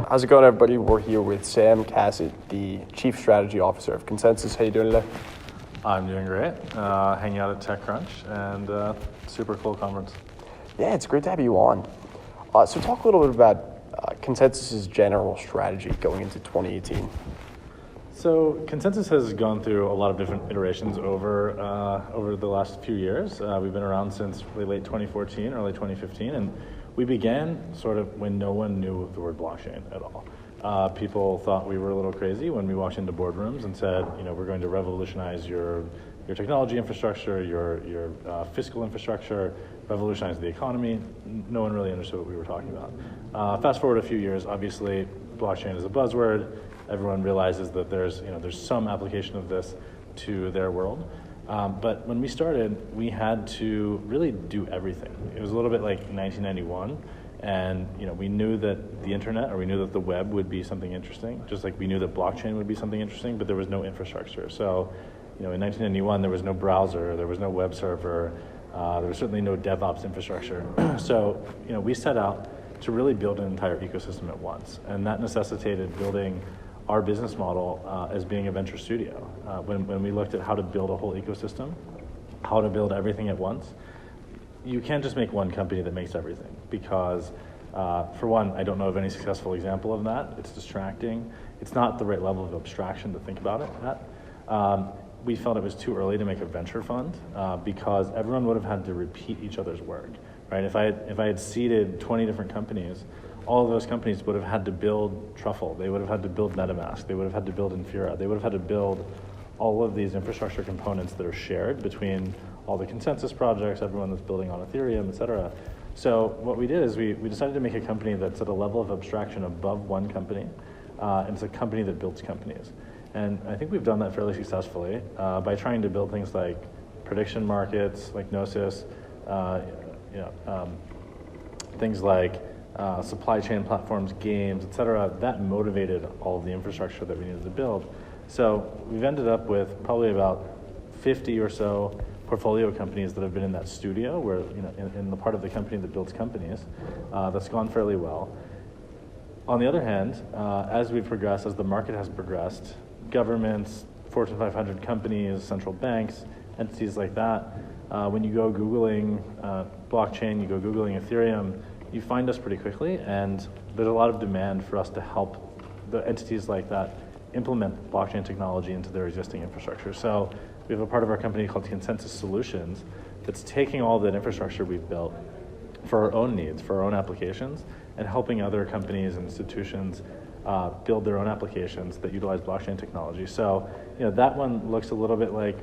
How's it going, everybody? We're here with Sam Cassatt, the Chief Strategy Officer of ConsenSys. How you doing today? I'm doing great. Hanging out at TechCrunch and super cool conference. Yeah, it's great to have you on. So talk a little bit about ConsenSys' general strategy going into 2018. So ConsenSys has gone through a lot of different iterations over the last few years. We've been around since really late 2014, early 2015, and we began sort of when no one knew the word blockchain at all. People thought we were a little crazy when we walked into boardrooms and said, we're going to revolutionize your technology infrastructure, your fiscal infrastructure, revolutionize the economy. No one really understood what we were talking about. Fast forward a few years, obviously, blockchain is a buzzword. Everyone realizes that there's some application of this to their world. But when we started, we had to really do everything. It was a little bit like 1991, and we knew that the internet, or we knew that the web would be something interesting, just like we knew that blockchain would be something interesting, but there was no infrastructure. So, in 1991, there was no browser, there was no web server, there was certainly no DevOps infrastructure. So, we set out to really build an entire ecosystem at once, and that necessitated building our business model as being a venture studio. When we looked at how to build a whole ecosystem, how to build everything at once, you can't just make one company that makes everything, because for one, I don't know of any successful example of that. It's distracting. It's not the right level of abstraction to think about it at. We felt it was too early to make a venture fund because everyone would have had to repeat each other's work, right? If I had seeded 20 different companies, all of those companies would have had to build Truffle. They would have had to build MetaMask. They would have had to build Infura. They would have had to build all of these infrastructure components that are shared between all the ConsenSys projects, everyone that's building on Ethereum, et cetera. So what we did is we decided to make a company that's at a level of abstraction above one company, and it's a company that builds companies. And I think we've done that fairly successfully by trying to build things like prediction markets, like Gnosis, things like supply chain platforms, games, et cetera. That motivated all of the infrastructure that we needed to build. So we've ended up with probably about 50 or so portfolio companies that have been in that studio, where in the part of the company that builds companies. That's gone fairly well. On the other hand, as we've progressed, as the market has progressed, governments, Fortune 500 companies, central banks, entities like that, when you go Googling blockchain, you go Googling Ethereum, you find us pretty quickly, and there's a lot of demand for us to help the entities like that implement blockchain technology into their existing infrastructure. So we have a part of our company called ConsenSys Solutions that's taking all that infrastructure we've built for our own needs, for our own applications, and helping other companies and institutions build their own applications that utilize blockchain technology. So that one looks a little bit like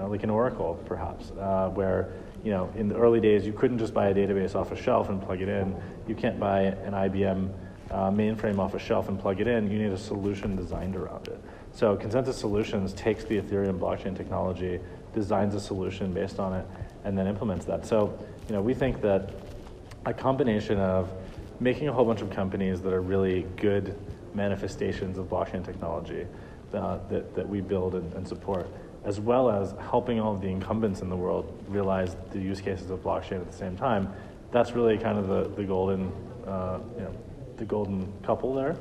like an Oracle, perhaps, where in the early days, you couldn't just buy a database off a shelf and plug it in. You can't buy an IBM mainframe off a shelf and plug it in. You need a solution designed around it. So ConsenSys Solutions takes the Ethereum blockchain technology, designs a solution based on it, and then implements that. So we think that a combination of making a whole bunch of companies that are really good manifestations of blockchain technology that we build and support, as well as helping all of the incumbents in the world realize the use cases of blockchain at the same time, that's really kind of the golden couple there.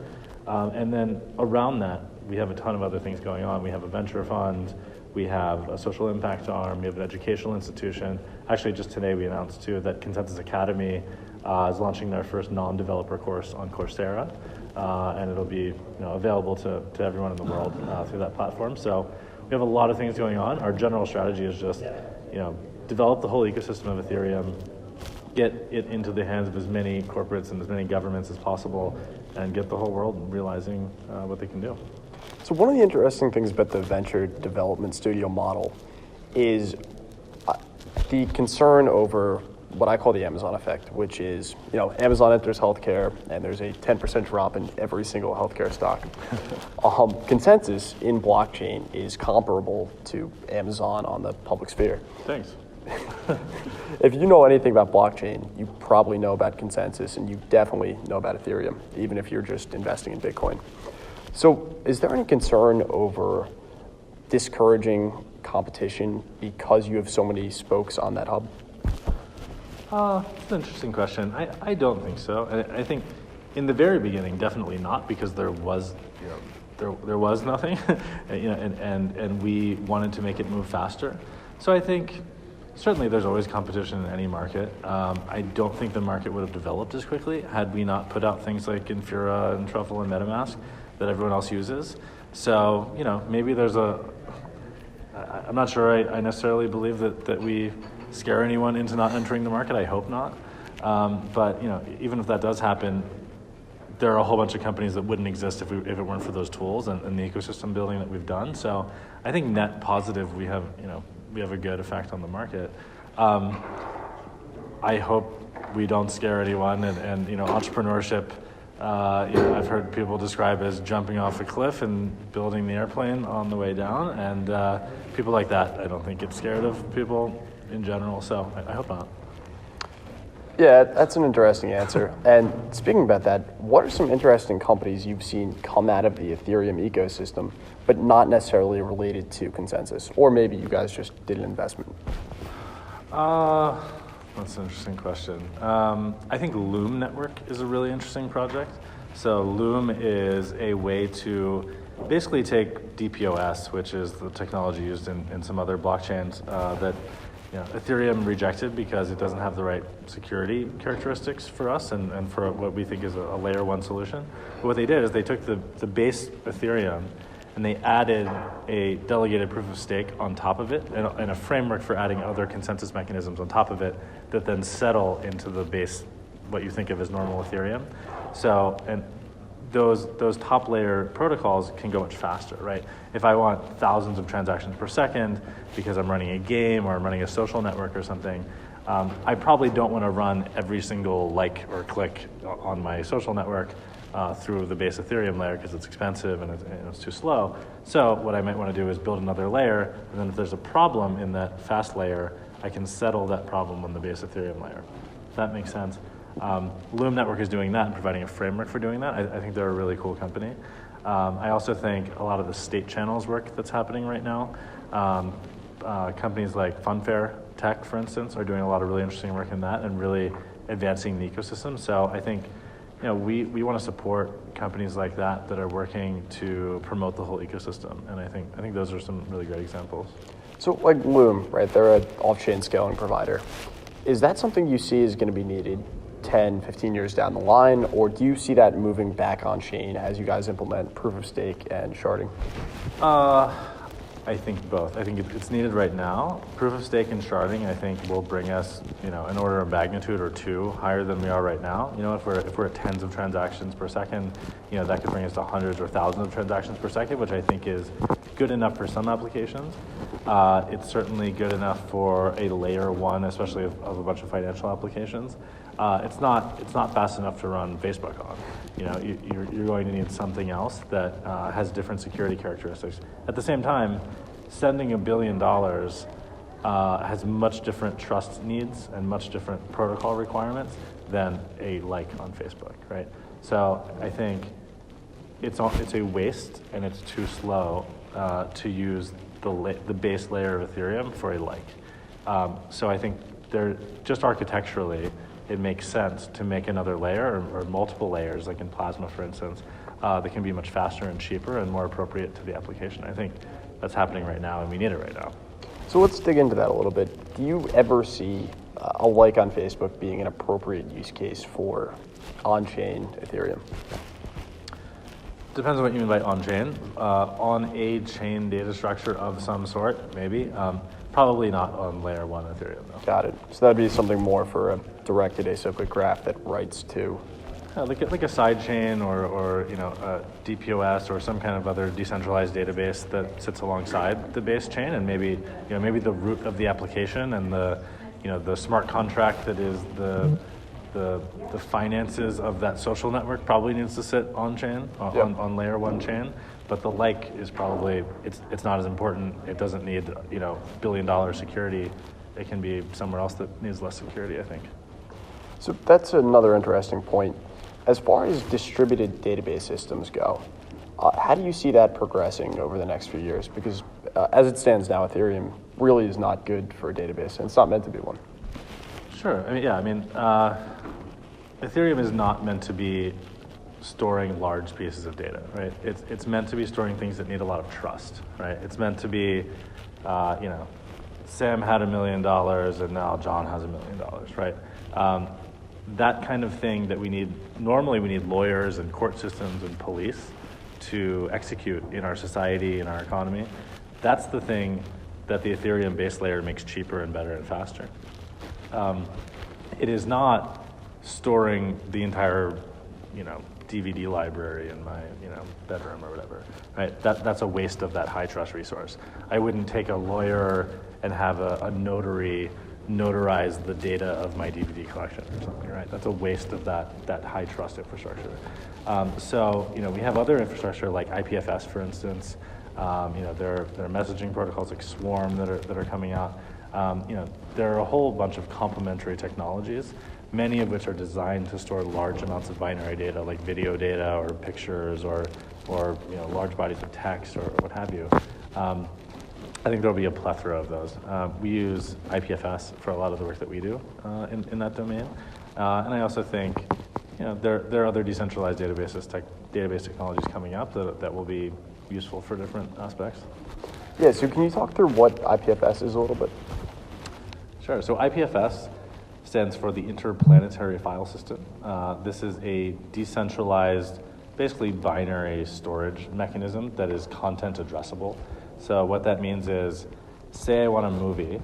And then around that, we have a ton of other things going on. We have a venture fund, we have a social impact arm, we have an educational institution. Actually, just today we announced too that ConsenSys Academy is launching their first non-developer course on Coursera, and it'll be available to everyone in the world through that platform. So we have a lot of things going on. Our general strategy is just, develop the whole ecosystem of Ethereum, get it into the hands of as many corporates and as many governments as possible, and get the whole world realizing what they can do. So one of the interesting things about the venture development studio model is the concern over what I call the Amazon effect, which is, Amazon enters healthcare and there's a 10% drop in every single healthcare stock. ConsenSys in blockchain is comparable to Amazon on the public sphere. Thanks. If you know anything about blockchain, you probably know about ConsenSys, and you definitely know about Ethereum, even if you're just investing in Bitcoin. So is there any concern over discouraging competition because you have so many spokes on that hub? It's an interesting question. I don't think so. I think In the very beginning, definitely not, because there was, there was nothing, and we wanted to make it move faster. So I think certainly there's always competition in any market. I don't think the market would have developed as quickly had we not put out things like Infura and Truffle and MetaMask that everyone else uses. So, maybe there's I'm not sure I necessarily believe that we scare anyone into not entering the market. I hope not. But, even if that does happen, there are a whole bunch of companies that wouldn't exist if it weren't for those tools and the ecosystem building that we've done. So I think net positive, we have a good effect on the market. I hope we don't scare anyone, and entrepreneurship, I've heard people describe as jumping off a cliff and building the airplane on the way down, and people like that I don't think get scared of people in general, so I hope not. Yeah, that's an interesting answer. And speaking about that, what are some interesting companies you've seen come out of the Ethereum ecosystem, but not necessarily related to ConsenSys? Or maybe you guys just did an investment? That's an interesting question. I think Loom Network is a really interesting project. So Loom is a way to basically take DPoS, which is the technology used in some other blockchains that Ethereum rejected because it doesn't have the right security characteristics for us and for what we think is a layer one solution. But what they did is they took the base Ethereum and they added a delegated proof of stake on top of it and a framework for adding other consensus mechanisms on top of it that then settle into the base, what you think of as normal Ethereum. So, and those top layer protocols can go much faster, right? If I want thousands of transactions per second because I'm running a game or I'm running a social network or something, I probably don't want to run every single like or click on my social network through the base Ethereum layer because it's expensive and it's too slow. So what I might want to do is build another layer, and then if there's a problem in that fast layer, I can settle that problem on the base Ethereum layer. If that makes sense. Loom Network is doing that and providing a framework for doing that. I think they're a really cool company. I also think a lot of the state channels work that's happening right now. Companies like Funfair Tech, for instance, are doing a lot of really interesting work in that and really advancing the ecosystem. So I think we want to support companies like that are working to promote the whole ecosystem. And I think those are some really great examples. So like Loom, right, they're an off-chain scaling provider. Is that something you see is going to be needed 10, 15 years down the line, or do you see that moving back on chain as you guys implement proof of stake and sharding? I think both. I think it's needed right now. Proof of stake and sharding, I think, will bring us, an order of magnitude or two higher than we are right now. If we're at tens of transactions per second, that could bring us to hundreds or thousands of transactions per second, which I think is good enough for some applications. It's certainly good enough for a layer one, especially of a bunch of financial applications. It's not fast enough to run Facebook on. You're going to need something else that has different security characteristics. At the same time, sending $1 billion has much different trust needs and much different protocol requirements than a like on Facebook, right? So I think it's a waste and it's too slow to use the base layer of Ethereum for a like. So I think just architecturally, it makes sense to make another layer or multiple layers, like in Plasma, for instance, that can be much faster and cheaper and more appropriate to the application. I think that's happening right now, and we need it right now. So let's dig into that a little bit. Do you ever see a like on Facebook being an appropriate use case for on-chain Ethereum? Depends on what you mean by on-chain. On a chain data structure of some sort, maybe. Probably not on layer one Ethereum, though. Got it. So that'd be something more for a directed acyclic graph that writes to. Like a side chain or a DPoS or some kind of other decentralized database that sits alongside the base chain, and maybe the root of the application and the smart contract that is the finances of that social network probably needs to sit on chain on layer one chain. But the like is probably, it's not as important. It doesn't need, $1 billion security. It can be somewhere else that needs less security, I think. So that's another interesting point. As far as distributed database systems go, how do you see that progressing over the next few years? Because as it stands now, Ethereum really is not good for a database, and it's not meant to be one. Sure. Ethereum is not meant to be storing large pieces of data, right? It's meant to be storing things that need a lot of trust, right? It's meant to be, Sam had $1 million and now John has $1 million, right? That kind of thing that normally we need lawyers and court systems and police to execute in our society, in our economy. That's the thing that the Ethereum base layer makes cheaper and better and faster. It is not storing the entire, DVD library in my, bedroom or whatever, right? That's a waste of that high trust resource. I wouldn't take a lawyer and have a notary notarize the data of my DVD collection or something, right? That's a waste of that high trust infrastructure. So, we have other infrastructure like IPFS, for instance. There are messaging protocols like Swarm that are coming out. There are a whole bunch of complementary technologies, many of which are designed to store large amounts of binary data, like video data or pictures or large bodies of text or what have you. I think there'll be a plethora of those. We use IPFS for a lot of the work that we do in that domain. And I also think there are other decentralized database technologies coming up that will be useful for different aspects. Yeah, so can you talk through what IPFS is a little bit? Sure. So IPFS stands for the Interplanetary File System. This is a decentralized, basically binary storage mechanism that is content addressable. So what that means is, say I want a movie,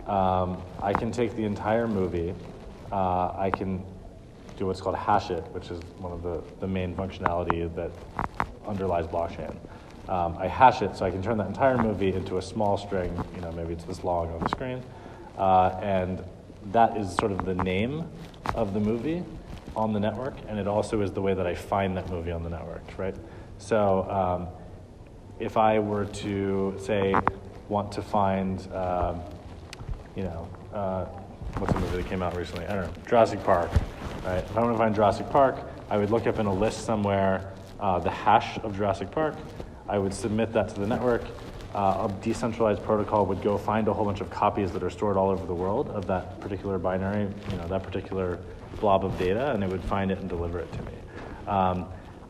I can take the entire movie, I can do what's called hash it, which is one of the main functionality that underlies blockchain. I hash it, so I can turn that entire movie into a small string, maybe it's this long on the screen, and that is sort of the name of the movie on the network, and it also is the way that I find that movie on the network, right? So if I were to, say, want to find, what's a movie that came out recently? I don't know, Jurassic Park, right? If I want to find Jurassic Park, I would look up in a list somewhere the hash of Jurassic Park. I would submit that to the network. A decentralized protocol would go find a whole bunch of copies that are stored all over the world of that particular binary, that particular blob of data, and it would find it and deliver it to me.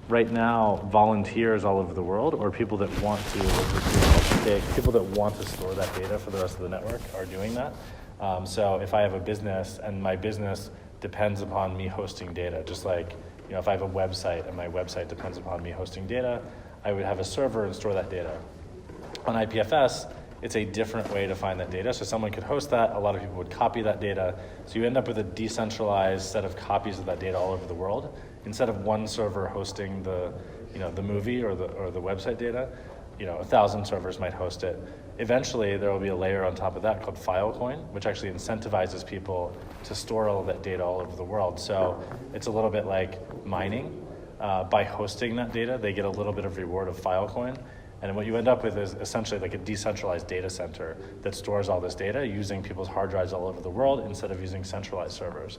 Right now, volunteers all over the world, or people that want to store that data for the rest of the network, are doing that. So if I have a business and my business depends upon me hosting data, just like if I have a website and my website depends upon me hosting data, I would have a server and store that data. On IPFS, it's a different way to find that data. So someone could host that, a lot of people would copy that data. So you end up with a decentralized set of copies of that data all over the world. Instead of one server hosting the movie or the website data, 1,000 servers might host it. Eventually, there will be a layer on top of that called filecoin, which actually incentivizes people to store all of that data all over the world. So it's a little bit like mining. By hosting that data, they get a little bit of reward of filecoin. And what you end up with is essentially like a decentralized data center that stores all this data using people's hard drives all over the world instead of using centralized servers.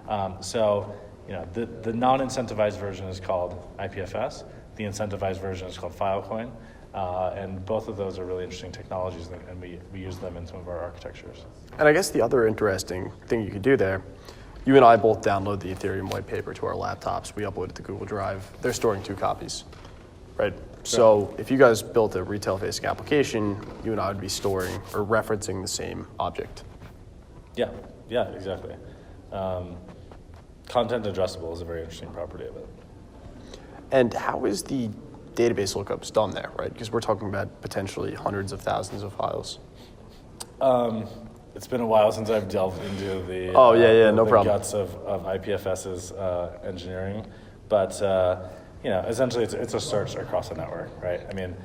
The non-incentivized version is called IPFS. The incentivized version is called filecoin. And both of those are really interesting technologies, and we use them in some of our architectures. And I guess the other interesting thing you could do there, you and I both download the Ethereum white paper to our laptops. We upload it to Google Drive. They're storing 2 copies, right? So if you guys built a retail-facing application, you and I would be storing or referencing the same object. Yeah, exactly. Content addressable is a very interesting property of it. And how is the database lookups done there, right? Because we're talking about potentially hundreds of thousands of files. It's been a while since I've delved into the guts of IPFS's engineering, but essentially it's a search across the network, right? I mean,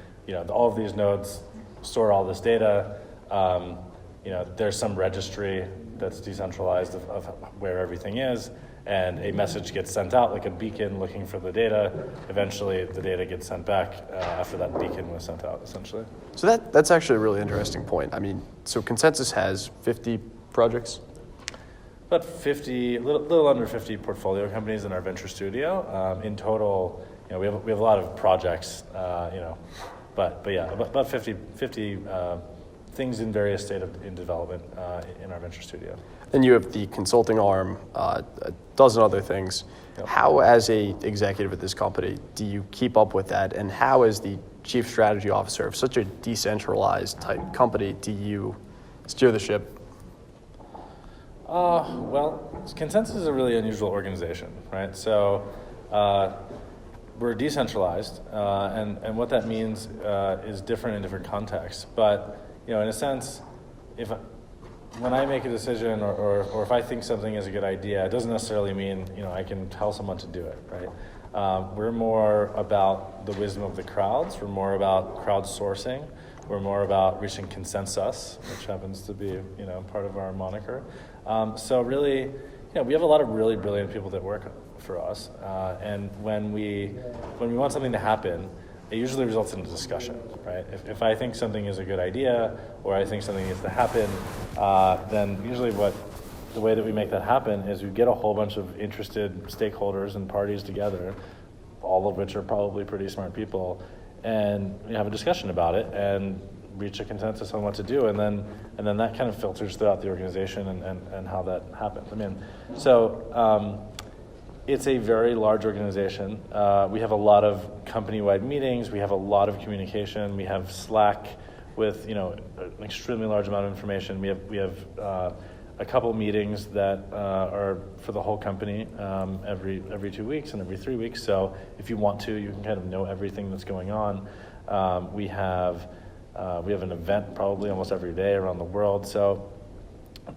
all of these nodes store all this data. There's some registry that's decentralized of where everything is, and a message gets sent out like a beacon looking for the data. Eventually, the data gets sent back after that beacon was sent out, essentially. So that's actually a really interesting point. I mean, so ConsenSys has 50 projects? About 50, a little under 50 portfolio companies in our venture studio. In total, we have a lot of projects, but yeah, about 50 things in various in development in our venture studio. Then you have the consulting arm, a dozen other things. Yep. How, as a executive at this company, do you keep up with that? And how, as the chief strategy officer of such a decentralized type company, do you steer the ship? Well, ConsenSys is a really unusual organization, right? So we're decentralized, and what that means is different in different contexts. But in a sense, when I make a decision or if I think something is a good idea, it doesn't necessarily mean I can tell someone to do it, right? We're more about the wisdom of the crowds. We're more about crowdsourcing. We're more about reaching consensus, which happens to be part of our moniker. So really, we have a lot of really brilliant people that work for us, and when we want something to happen, it usually results in a discussion, right? If I think something is a good idea or I think something needs to happen, then usually the way that we make that happen is we get a whole bunch of interested stakeholders and parties together, all of which are probably pretty smart people, and we have a discussion about it and reach a consensus on what to do, and then that kind of filters throughout the organization and how that happens. It's a very large organization. We have a lot of company-wide meetings. We have a lot of communication. We have Slack with an extremely large amount of information. We have a couple meetings that are for the whole company every 2 weeks and every 3 weeks. So if you want to, you can kind of know everything that's going on. We have an event probably almost every day around the world. So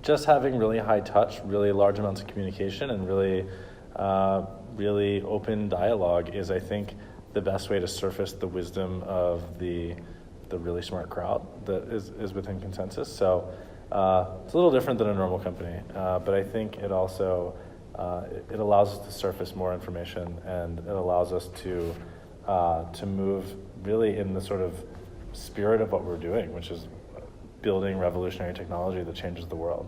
just having really high touch, really large amounts of communication, and really open dialogue is, I think, the best way to surface the wisdom of the really smart crowd that is within ConsenSys. So it's a little different than a normal company, but I think it also it allows us to surface more information, and it allows us to move really in the sort of spirit of what we're doing, which is building revolutionary technology that changes the world.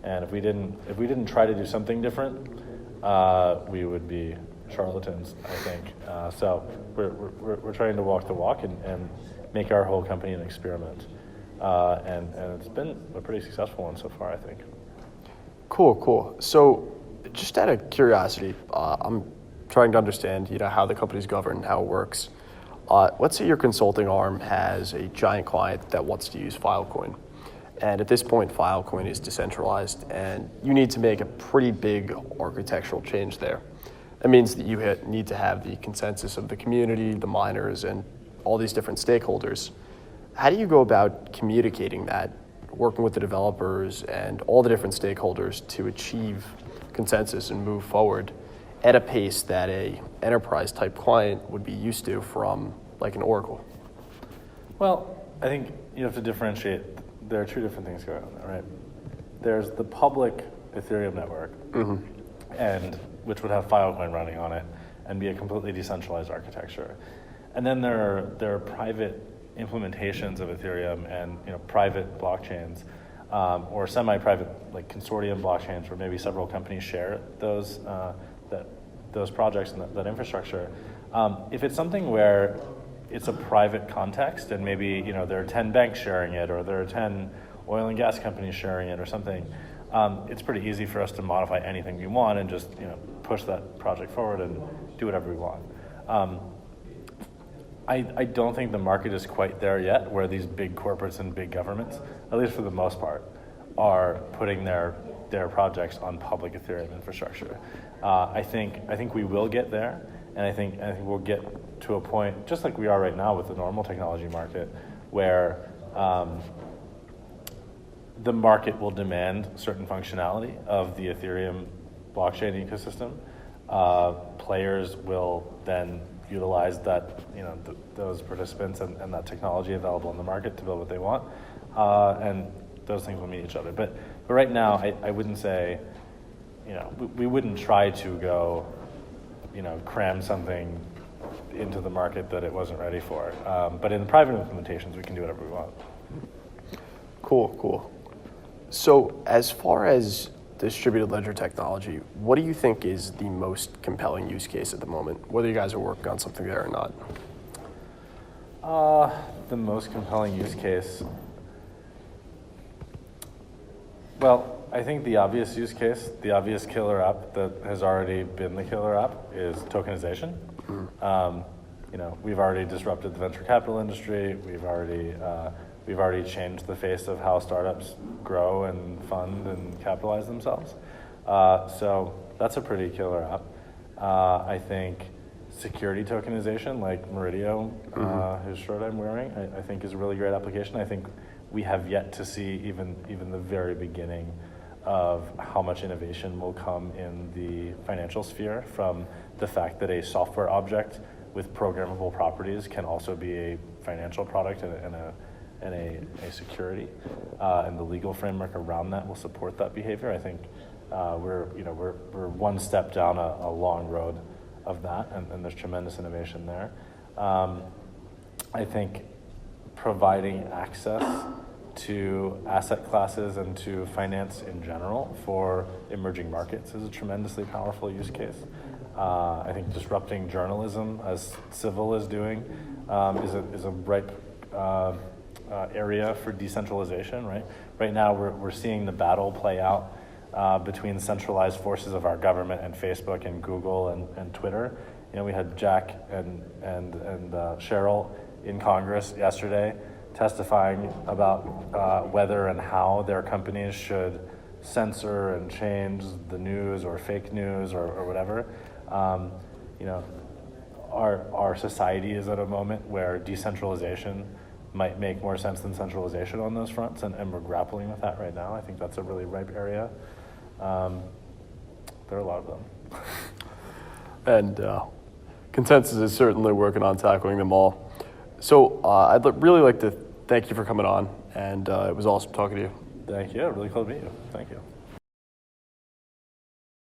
And if we didn't try to do something different, we would be charlatans, I think. So we're trying to walk the walk and make our whole company an experiment. And it's been a pretty successful one so far, I think. Cool. So just out of curiosity, I'm trying to understand, how the company's governed, how it works. Let's say your consulting arm has a giant client that wants to use filecoin. And at this point, filecoin is decentralized, and you need to make a pretty big architectural change there. That means that you need to have the consensus of the community, the miners, and all these different stakeholders. How do you go about communicating that, working with the developers and all the different stakeholders to achieve consensus and move forward at a pace that a enterprise-type client would be used to from, like, an Oracle? Well, I think you have to differentiate. There are two different things going on there, right? There's the public Ethereum network, and which would have filecoin running on it and be a completely decentralized architecture. And then there are private implementations of Ethereum and private blockchains, or semi-private, like consortium blockchains, where maybe several companies share those projects and that infrastructure. If it's something where it's a private context, and maybe there are 10 banks sharing it, or there are 10 oil and gas companies sharing it, or something, it's pretty easy for us to modify anything we want and just push that project forward and do whatever we want. I don't think the market is quite there yet, where these big corporates and big governments, at least for the most part, are putting their projects on public Ethereum infrastructure. I think we will get there, and I think we'll get to a point, just like we are right now with the normal technology market, where the market will demand certain functionality of the Ethereum blockchain ecosystem. Players will then utilize that, those participants and that technology available in the market to build what they want, and those things will meet each other. But right now, I wouldn't say, we wouldn't try to go, cram something into the market that it wasn't ready for. But in the private implementations, we can do whatever we want. Cool. So as far as distributed ledger technology, what do you think is the most compelling use case at the moment, whether you guys are working on something there or not? The most compelling use case. Well, I think the obvious use case, the obvious killer app that has already been the killer app is tokenization. We've already disrupted the venture capital industry. We've already changed the face of how startups grow and fund and capitalize themselves. So that's a pretty killer app. I think security tokenization, like Meridio, whose shirt I'm wearing, I think is a really great application. I think we have yet to see even the very beginning of how much innovation will come in the financial sphere from the fact that a software object with programmable properties can also be a financial product and a security, and the legal framework around that will support that behavior. I think we're one step down a long road of that, and there's tremendous innovation there. I think providing access to asset classes and to finance in general for emerging markets is a tremendously powerful use case. I think disrupting journalism, as Civil is doing, is a ripe area for decentralization. Right now, we're seeing the battle play out between centralized forces of our government and Facebook and Google and Twitter. We had Jack and Cheryl in Congress yesterday testifying about whether and how their companies should censor and change the news or fake news or whatever. Our society is at a moment where decentralization might make more sense than centralization on those fronts, and we're grappling with that right now. I think that's a really ripe area. There are a lot of them. And ConsenSys is certainly working on tackling them all. So I'd really like to thank you for coming on, and it was awesome talking to you. Thank you. Really cool to meet you. Thank you.